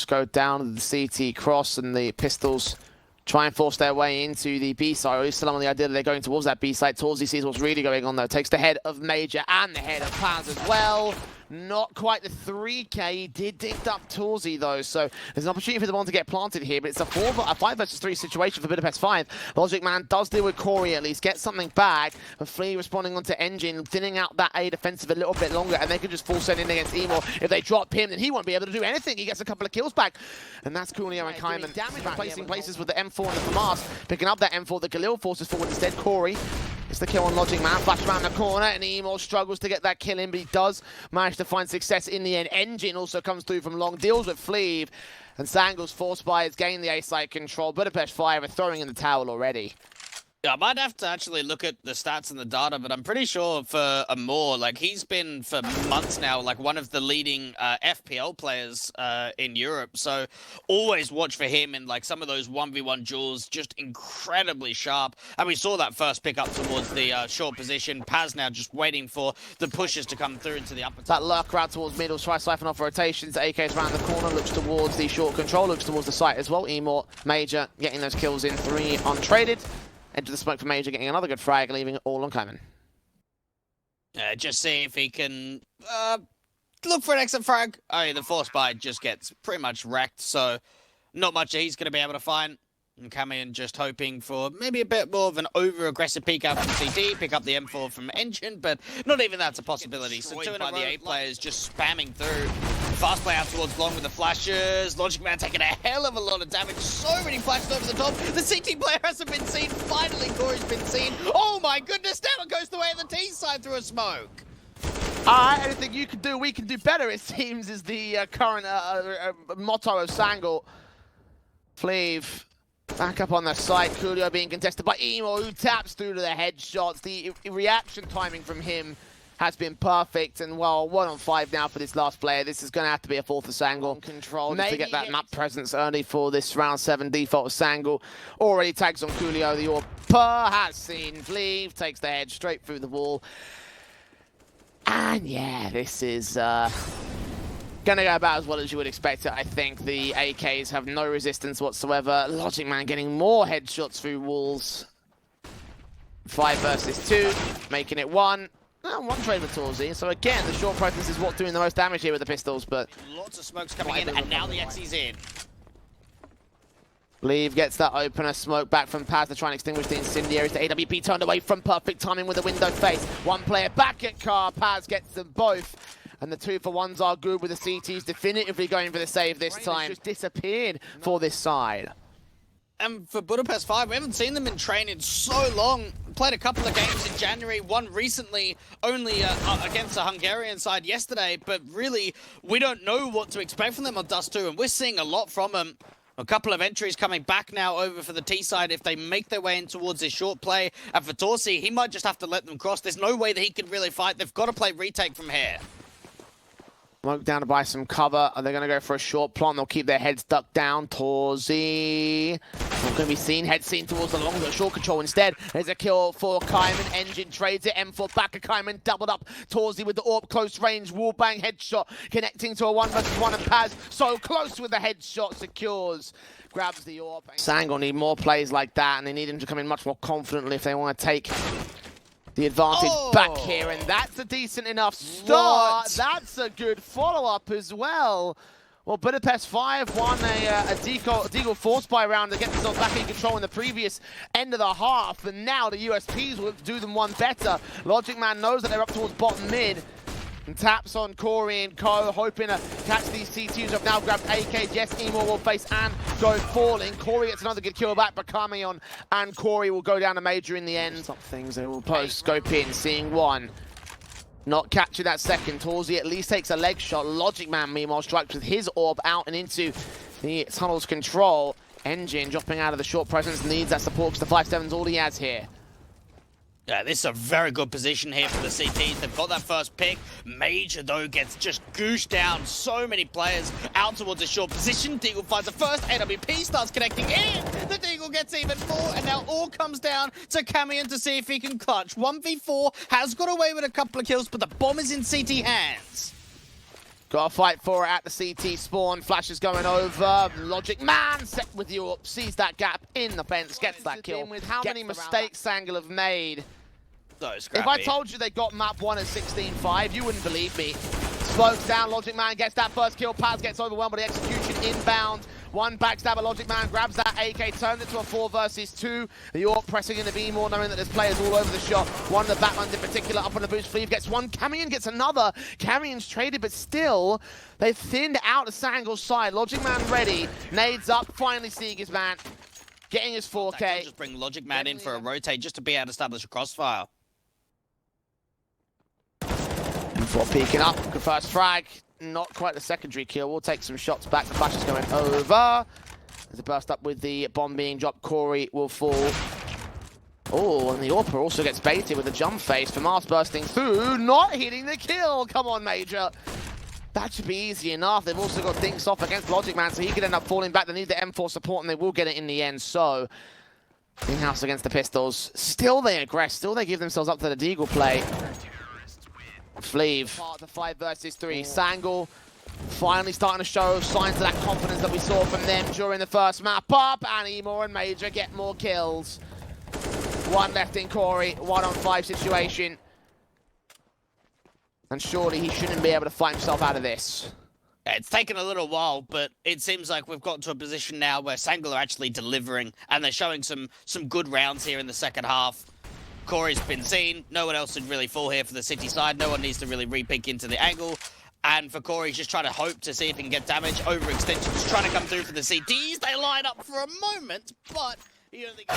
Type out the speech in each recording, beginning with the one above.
Go down the CT cross, and the pistols try and force their way into the B side. Or at least still on the idea that they're going towards that B side. Torzy sees what's really going on though. Takes the head of Major and the head of Paz as well. Not quite the 3K. He did dig up Torzy though, so there's an opportunity for the one to get planted here, but it's a 5 versus 3 situation for Budapest 5. Logic Man does deal with Corey at least, get something back, but Flea responding onto Engine, thinning out that A defensive a little bit longer, and they can just full send in against Emo. If they drop him, then he won't be able to do anything. He gets a couple of kills back, and that's Coolio and Kaiman damage replacing places with the M4 and the FAMAS, picking up that M4. The Galil forces forward instead. Corey it's the kill on Logic Man, flash around the corner, and Emo struggles to get that kill in, but he does manage to find success in the end. Engine also comes through from long, deals with Fleeve, and Sangal's forced by has gained the A site control. Budapest 5 are throwing in the towel already. Yeah, I might have to actually look at the stats and the data, but I'm pretty sure for Amor, like, he's been for months now, like, one of the leading FPL players in Europe. So always watch for him in, like, some of those 1v1 duels, just incredibly sharp. And we saw that first pick up towards the short position. Paz now just waiting for the pushes to come through into the upper. That lurk around towards middle, try siphon off rotations. AK's around the corner, looks towards the short control, looks towards the site as well. Emor, Major getting those kills in, 3 untraded. Enter the smoke for Major, getting another good frag, leaving it all on Kaiman. Just see if he can look for an exit frag. Oh, yeah, the force buy just gets pretty much wrecked, so not much he's going to be able to find. And Kamian just hoping for maybe a bit more of an over-aggressive peek out from CT, pick up the M4 from Engine, but not even that's a possibility. So 2 by the 8 players just spamming through. Fast play out towards long with the flashes. Logic Man taking a hell of a lot of damage. So many flashes over the top. The CT player hasn't been seen. Finally, Corey's been seen. Oh my goodness, now it goes the way of the T side through a smoke. Alright, anything you can do, we can do better, it seems, is the current motto of Sangal. Fleeve back up on the side. Coolio being contested by Emo, who taps through to the headshots. The reaction timing from him has been perfect, and well, 1 on 5 now for this last player. This is going to have to be a 4th of Sangal. Control to get that map presence early for this round 7 default of Sangal. Already tags on Coolio. The AWP has seen Fleeve, takes the head straight through the wall. And yeah, this is gonna go about as well as you would expect it. I think the AKs have no resistance whatsoever. Logic Man getting more headshots through walls. 5 versus 2, making it 1. One trade with Torzy. So again, the short presence is what's doing the most damage here with the pistols, but lots of smokes coming in, and now the Xy's in. Leave gets that opener, smoke back from Paz to try and extinguish the incendiaries. The AWP turned away from perfect timing with the window face. One player back at car, Paz gets them both. And the 2-for-1s are good with the CTs definitively going for the save this time. Just disappeared for this side. And for Budapest 5, we haven't seen them in training so long. Played a couple of games in January, one recently only against the Hungarian side yesterday, but really, we don't know what to expect from them on Dust 2, and we're seeing a lot from them. A couple of entries coming back now over for the T side if they make their way in towards this short play. And for Torzy, he might just have to let them cross. There's no way that he can really fight. They've got to play retake from here. Smoke down to buy some cover. Are they going to go for a short plant? They'll keep their heads ducked down. Torzy not going to be seen. Head seen towards the long, the short control instead. There's a kill for Kaiman. Engine trades it. M4 back at Kaiman. Doubled up. Torzy with the AWP close range. Wallbang headshot. Connecting to a 1 versus 1 and Paz. So close with the headshot. Secures. Grabs the AWP. Sangal need more plays like that, and they need him to come in much more confidently if they want to take the advantage back here, and that's a decent enough start. That's a good follow-up as well. Well, Budapest 5 won a Deagle force buy round to get themselves back in control in the previous end of the half, and now the USPs will do them one better. Logic Man knows that they're up towards bottom mid, and taps on Corey and Co, hoping to catch these CTs who have now grabbed AKs. Yes, Emo will face and go falling. Corey gets another good kill back, but Kamion and Corey will go down to Major in the end. Some things they will post, scope in, seeing one. Not capture that second. Torzy at least takes a leg shot. Logic Man, meanwhile, strikes with his AWP out and into the tunnel's control. Engine dropping out of the short presence, needs that support because the 5-7's all he has here. Yeah, this is a very good position here for the CTs. They've got that first pick. Major, though, gets just gooshed down. So many players out towards a short position. Deagle finds the first. AWP starts connecting in. The Deagle gets even more, and now all comes down to Kamian to see if he can clutch. 1v4 has got away with a couple of kills, but the bomb is in CT hands. Got to fight for it at the CT spawn. Flash is going over. Logic Man set with Europe. Sees that gap in the fence. Gets that kill. With how many mistakes SANGAL have made. So scrappy. If I told you they got map 1 at 16-5, you wouldn't believe me. Smokes down. Logic Man gets that first kill. Paz gets overwhelmed by the execution inbound. One backstabber. Logic Man grabs that AK. Turns it to a 4 versus 2. The York pressing in the B more, knowing that there's players all over the shot. One of the Batmans in particular up on the boost. Fleeve gets one. Camion gets another. Camion's traded, but still, they've thinned out the SANGAL's side. Logic Man ready. Nades up. Finally seeing his man. Getting his 4K. Just bring Logic Man in for a rotate just to be able to establish a crossfire. Before peeking up. Good first frag. Not quite the secondary kill. We'll take some shots back. The flash is going over. There's a burst up with the bomb being dropped. Corey will fall. Oh, and the AWPer also gets baited with the jump face. FAMAS bursting through. Not hitting the kill. Come on, Major. That should be easy enough. They've also got Dinks off against Logic Man, so he could end up falling back. They need the M4 support, and they will get it in the end. So, in-house against the Pistols. Still they aggress. Still they give themselves up to the Deagle play. Fleeve. Part of 5 versus 3. SANGAL finally starting to show signs of that confidence that we saw from them during the first map up. And Emor and Major get more kills. One left in Corey. 1-on-5 situation. And surely he shouldn't be able to fight himself out of this. It's taken a little while, but it seems like we've got to a position now where SANGAL are actually delivering, and they're showing some good rounds here in the second half. Corey's been seen. No one else should really fall here for the City side. No one needs to really re-peek into the angle. And for Corey, he's just trying to hope to see if he can get damage. Overextensions trying to come through for the CTs. They line up for a moment, but you don't think...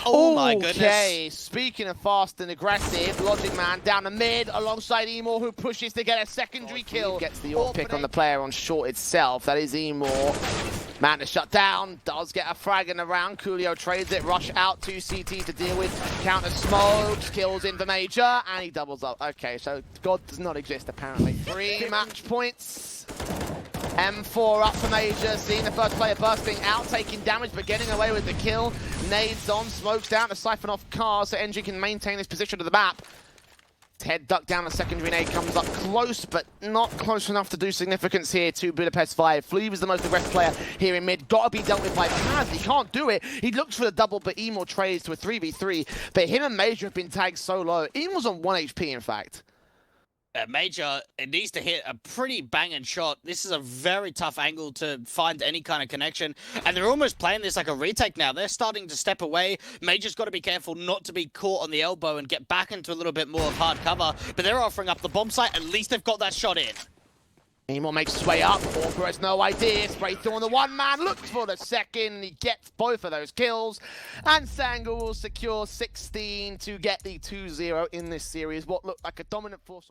Oh my goodness. Okay, speaking of fast and aggressive, Logic Man down the mid alongside Emor, who pushes to get a secondary kill. Gets the AWP pick on the player on short itself. That is Emor. Man to shut down, does get a frag in the round. Coolio trades it, rush out to CT to deal with. Counter smokes, kills in the Major, and he doubles up. Okay, so God does not exist apparently. 3 match points. M4 up for Major, seeing the first player bursting out, taking damage, but getting away with the kill. Nades on, smokes down to siphon off cars, so NG can maintain his position to the map. Head ducked down, a secondary nade comes up close, but not close enough to do significance here to Budapest 5. Fleeve is the most aggressive player here in mid. Got to be dealt with by Paz. He can't do it. He looks for the double, but Emor trades to a 3v3. But him and Major have been tagged so low. Emor's on 1 HP, in fact. Major, it needs to hit a pretty banging shot. This is a very tough angle to find any kind of connection. And they're almost playing this like a retake now. They're starting to step away. Major's got to be careful not to be caught on the elbow and get back into a little bit more of hard cover. But they're offering up the bomb site. At least they've got that shot in. Emor makes his way up. AWPer has no idea. Spray through on the one man. Looks for the second. He gets both of those kills. And SANGAL will secure 16 to get the 2-0 in this series. What looked like a dominant force.